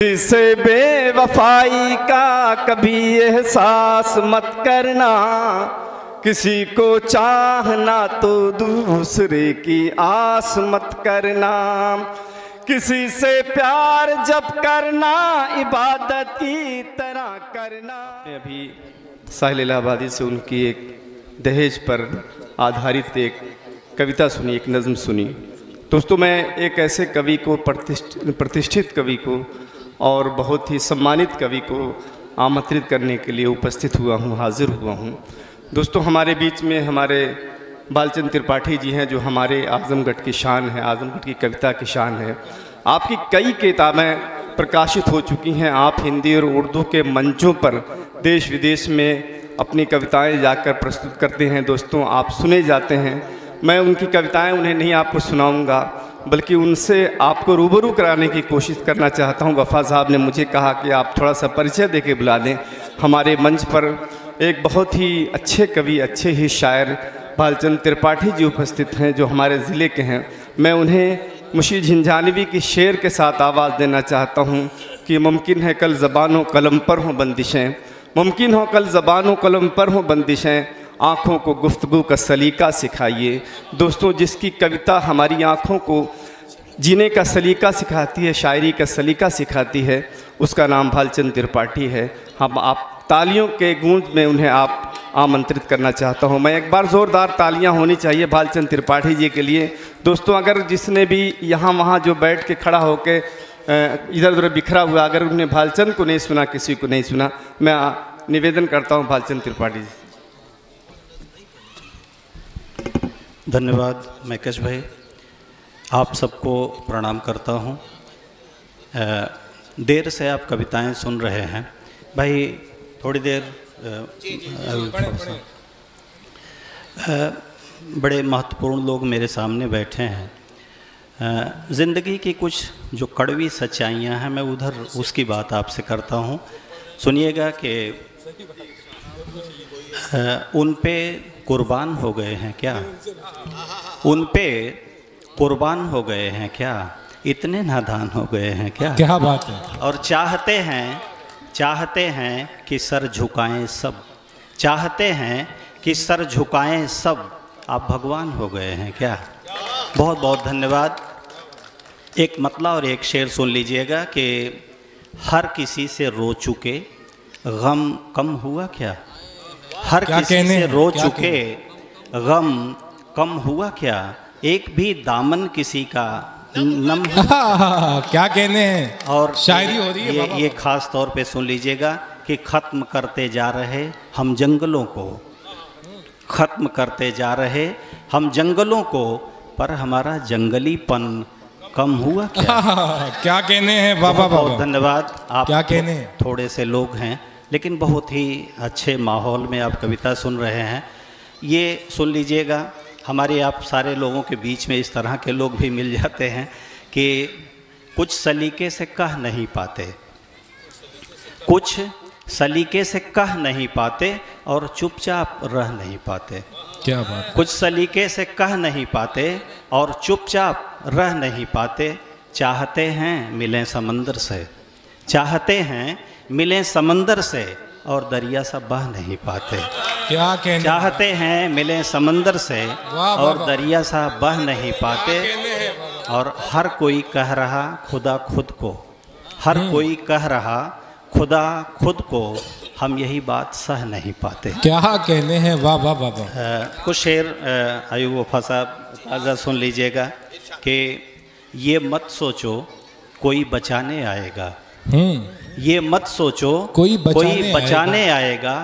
इसे बेवफाई का कभी एहसास मत करना, किसी को चाहना तो दूसरे की आस मत करना, किसी से प्यार जब करना इबादत की तरह करना। अभी साहिल इलाहाबादी से उनकी एक दहेज पर आधारित एक कविता सुनी, एक नज़्म सुनी। दोस्तों, मैं एक ऐसे कवि को प्रतिष्ठित कवि को और बहुत ही सम्मानित कवि को आमंत्रित करने के लिए उपस्थित हुआ हूँ, हाजिर हुआ हूँ। दोस्तों, हमारे बीच में हमारे बालचंद त्रिपाठी जी हैं, जो हमारे आज़मगढ़ की शान है, आज़मगढ़ की कविता की शान है। आपकी कई किताबें प्रकाशित हो चुकी हैं। आप हिंदी और उर्दू के मंचों पर देश विदेश में अपनी कविताएं जाकर प्रस्तुत करते हैं। दोस्तों, आप सुने जाते हैं। मैं उनकी कविताएं उन्हें नहीं आपको सुनाऊंगा, बल्कि उनसे आपको रूबरू कराने की कोशिश करना चाहता हूं। वफ़ा साहब ने मुझे कहा कि आप थोड़ा सा परिचय देके बुला दें। हमारे मंच पर एक बहुत ही अच्छे कवि, अच्छे ही शायर बालचंद त्रिपाठी जी उपस्थित हैं, जो हमारे ज़िले के हैं। मैं उन्हें मुंशी झंझानवी की शेर के साथ आवाज़ देना चाहता हूं कि मुमकिन है कल ज़बानों कलम पर हों बंदिशें, मुमकिन हो कल ज़बानों कलम पर हों बंदिशें, आँखों को गुफ्तगू का सलीका सिखाइए। दोस्तों, जिसकी कविता हमारी आँखों को जीने का सलीका सिखाती है, शायरी का सलीका सिखाती है, उसका नाम बालचंद त्रिपाठी है। हम आप तालियों के गूंज में उन्हें आप आमंत्रित करना चाहता हूं। मैं एक बार ज़ोरदार तालियां होनी चाहिए बालचंद त्रिपाठी जी के लिए। दोस्तों, अगर जिसने भी यहाँ वहाँ जो बैठ के खड़ा होकर इधर उधर बिखरा हुआ, अगर उन्हें बालचंद को नहीं सुना, किसी को नहीं सुना, मैं निवेदन करता हूँ बालचंद त्रिपाठी जी। धन्यवाद मैकेश भाई, आप सबको प्रणाम करता हूँ। देर से आप कविताएं सुन रहे हैं भाई, थोड़ी देर बड़े महत्वपूर्ण लोग मेरे सामने बैठे हैं। ज़िंदगी की कुछ जो कड़वी सच्चाइयाँ हैं, मैं उधर उसकी बात आपसे करता हूँ। सुनिएगा कि उन पे कुर्बान हो गए हैं क्या, उन पे कुर्बान हो गए हैं क्या, इतने नादान हो गए हैं क्या, क्या बात है। और चाहते हैं कि सर झुकाएं सब, चाहते हैं कि सर झुकाएं सब, आप भगवान हो गए हैं क्या। बहुत बहुत धन्यवाद। एक मतला और एक शेर सुन लीजिएगा कि हर किसी से रो चुके गम कम हुआ क्या, हर किसी से रो चुके गम कम हुआ क्या, एक भी दामन किसी का नम क्या कहने हैं। और शायरी हो रही है। ये खास तौर पे सुन लीजिएगा कि ख़त्म करते जा रहे हम जंगलों को, ख़त्म करते जा रहे हम जंगलों को, पर हमारा जंगलीपन कम हुआ क्या। क्या कहने हैं बाबा। बहुत धन्यवाद। आप क्या कहने हैं। थोड़े से लोग हैं, लेकिन बहुत ही अच्छे माहौल में आप कविता सुन रहे हैं। ये सुन लीजिएगा, हमारे आप सारे लोगों के बीच में इस तरह के लोग भी मिल जाते हैं कि कुछ सलीके से कह नहीं पाते, कुछ सलीके से कह नहीं पाते और चुपचाप रह नहीं पाते। क्या बात। कुछ सलीके से कह नहीं पाते और चुपचाप रह नहीं पाते, चाहते हैं मिलें समंदर से, चाहते हैं मिलें समंदर से और दरिया सा बह नहीं पाते। क्या कहने। चाहते हैं मिलें समंदर से और दरिया सा बह नहीं पाते। और हर कोई कह रहा खुदा खुद को, हर कोई कह रहा खुदा खुद को, हम यही बात सह नहीं पाते। क्या कहने हैं। वाह वाह वाह। कुछ शेर अयूब वफ़ा साहब ताज़ा सुन लीजिएगा कि ये मत सोचो कोई बचाने आएगा, ये मत सोचो कोई बचाने आएगा,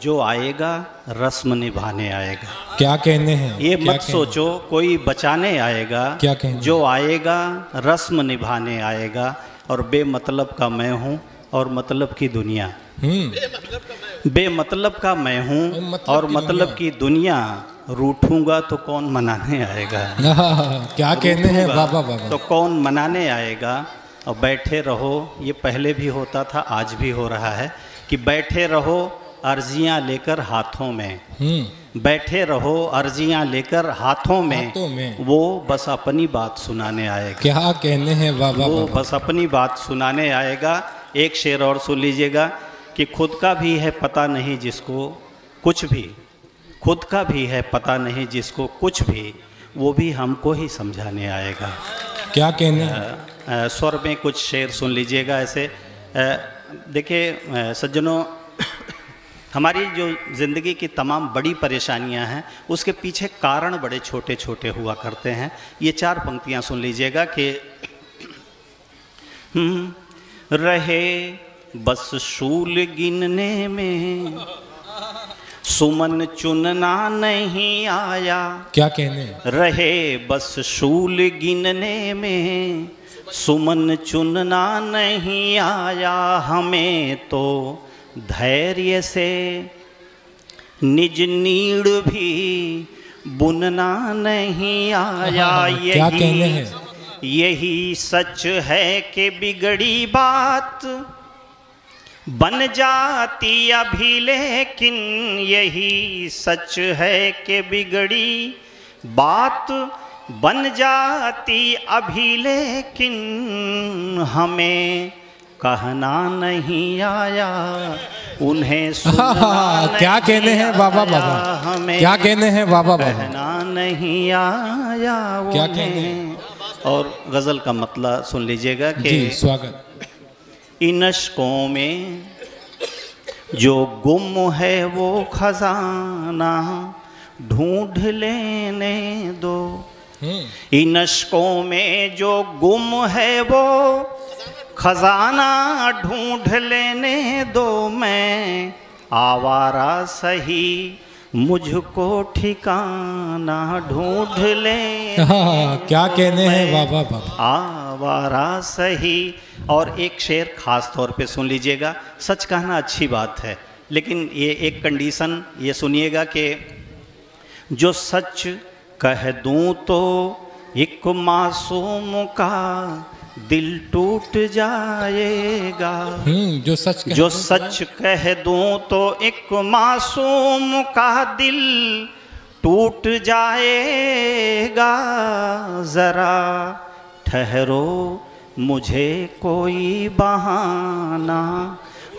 जो आएगा रस्म निभाने आएगा। क्या कहने हैं। ये मत सोचो कोई बचाने आएगा, क्या कहने, जो आएगा रस्म निभाने आएगा। और बेमतलब का मैं हूँ और मतलब की दुनिया, बेमतलब का मैं हूँ और मतलब की दुनिया, रूठूंगा तो कौन मनाने आएगा। क्या कहने हैं बाबा बाबा। तो कौन मनाने आएगा। और बैठे रहो, ये पहले भी होता था, आज भी हो रहा है कि बैठे रहो अर्जियां लेकर हाथों में, बैठे रहो अर्जियां लेकर हाथों में, वो बस अपनी बात सुनाने आएगा। क्या कहने हैं बाबा, वो बस अपनी बात सुनाने आएगा। एक शेर और सुन लीजिएगा कि खुद का भी है पता नहीं जिसको कुछ भी, खुद का भी है पता नहीं जिसको कुछ भी, वो भी हमको ही समझाने आएगा। क्या कहने हैं? स्वर में कुछ शेर सुन लीजिएगा ऐसे। देखिए सज्जनों, हमारी जो ज़िंदगी की तमाम बड़ी परेशानियां हैं उसके पीछे कारण बड़े छोटे छोटे हुआ करते हैं। ये 4 पंक्तियां सुन लीजिएगा कि रहे बस शूल गिनने में, सुमन चुनना नहीं आया। क्या कहने? रहे बस शूल गिनने में, सुमन चुनना नहीं आया। हमें तो धैर्य से निज नीड़ भी बुनना नहीं आया। क्या कहने हैं? यही सच है कि बिगड़ी बात बन जाती अभी, लेकिन यही सच है कि बिगड़ी बात बन जाती अभी, लेकिन हमें कहना नहीं आया, उन्हें सुनना क्या कहने हैं बाबा, बाबा हमें क्या कहने हैं बाबा, कहना नहीं आया। क्या कहने हैं? और गज़ल का मतलब सुन लीजिएगा कि जी स्वागत। इन अश्कों में जो गुम है वो खजाना ढूंढ लेने दो। इन अश्कों में जो गुम है वो खजाना ढूंढ लेने दो। मैं आवारा सही मुझको ठिकाना ढूंढ ले। क्या कहने हैं बाबा, बाबा आवारा सही। और एक शेर खास तौर पे सुन लीजिएगा। सच कहना अच्छी बात है, लेकिन ये एक कंडीशन ये सुनिएगा कि जो सच कह दूं तो एक मासूम का दिल टूट जाएगा। जो सच कह दूं तो एक मासूम का दिल टूट जाएगा। ज़रा ठहरो मुझे कोई बहाना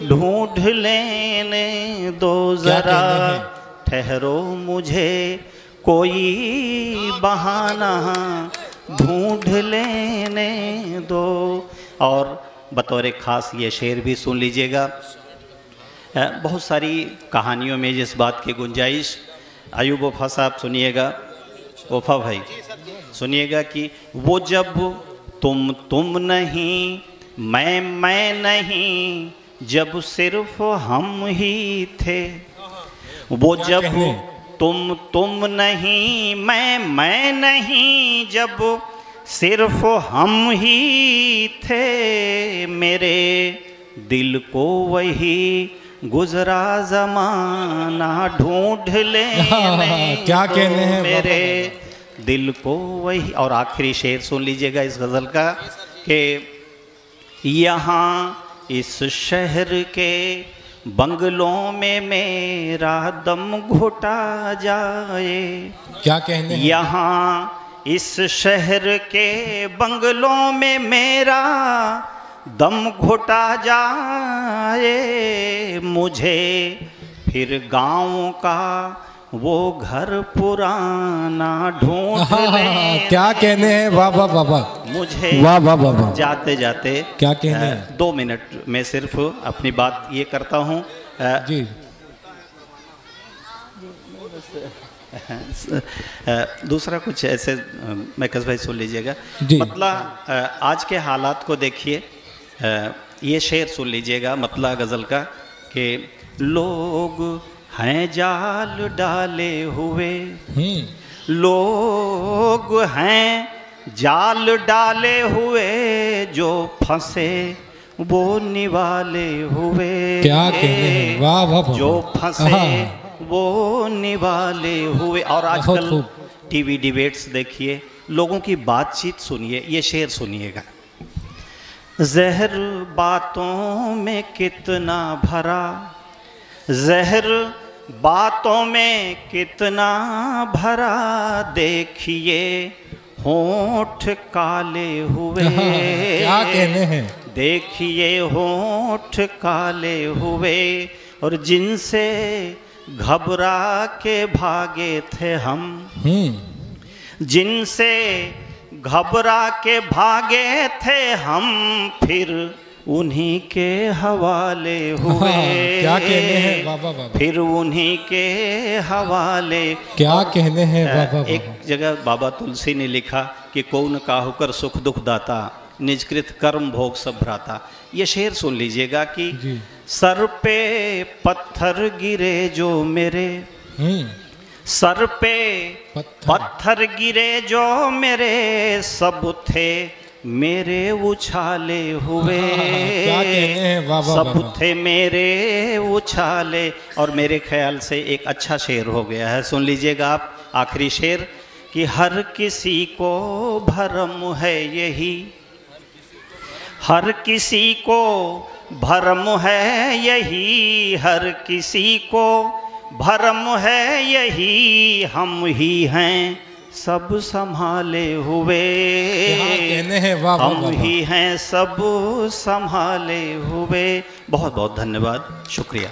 ढूंढ लेने दो। ज़रा ठहरो मुझे कोई बहाना ढूंढ लेने दो। और बतौर ख़ास ये शेर भी सुन लीजिएगा। बहुत सारी कहानियों में जिस बात की गुंजाइश, अयूब वफ़ा साहब सुनिएगा, वफ़ा भाई सुनिएगा कि वो जब तुम नहीं मैं नहीं, जब सिर्फ हम ही थे। वो जब तुम नहीं मैं नहीं, जब सिर्फ हम ही थे। मेरे दिल को वही गुजरा ज़माना ढूंढ लेने। क्या कहने हैं मेरे दिल को वही। और आखिरी शेर सुन लीजिएगा इस गज़ल का कि यहाँ इस शहर के बंगलों में मेरा दम घुटा जाए। क्या कहने हैं? यहाँ इस शहर के बंगलों में मेरा दम घुटा जाए। मुझे फिर गाँव का वो घर पुराना ढूंढ ले। क्या कहने हैं बाबा, बाबा मुझे वाह वाह बाबा। जाते जाते क्या कहने हैं? 2 मिनट में सिर्फ अपनी बात ये करता हूँ जी। दूसरा कुछ ऐसे मैं कस भाई सुन लीजिएगा। मतलब आज के हालात को देखिए। ये शेर सुन लीजिएगा मतलब गज़ल का कि लोग हैं जाल डाले हुए, लोग हैं जाल डाले हुए, जो फंसे वो निवाले हुए। क्या कहने हैं? वाह वाह। जो फंसे वो निवाले हुए। और आजकल टीवी डिबेट्स देखिए, लोगों की बातचीत सुनिए। ये शेर सुनिएगा। जहर बातों में कितना भरा, जहर बातों में कितना भरा, देखिए होंठ काले हुए। क्या कहने हैं। देखिए होंठ काले हुए, और जिनसे घबरा के भागे थे हम, जिनसे घबरा के भागे थे हम, फिर उन्हीं के हवाले हुए। क्या कहने हैं बाबा बाबा। फिर उन्हीं के हवाले। क्या कहने हैं बाबा। एक जगह बाबा तुलसी ने लिखा कि कौन काहुकर सुख दुख दाता, निजकृत कर्म भोग सब भ्राता। ये शेर सुन लीजिएगा कि सर पे पत्थर गिरे जो मेरे, सर पे पत्थर गिरे जो मेरे, सब थे मेरे उछाले हुए। क्या कहने हैं बाबा सब बाबा। थे मेरे उछाले। और मेरे ख्याल से एक अच्छा शेर हो गया है, सुन लीजिएगा आप। आखिरी शेर कि हर किसी को भरम है यही, हर किसी को भरम है यही, हर किसी को भरम है यही, हम ही हैं सब संभाले हुए। कहने हैं बाबा हम बाबा। ही हैं सब संभाले हुए। बहुत बहुत धन्यवाद, शुक्रिया।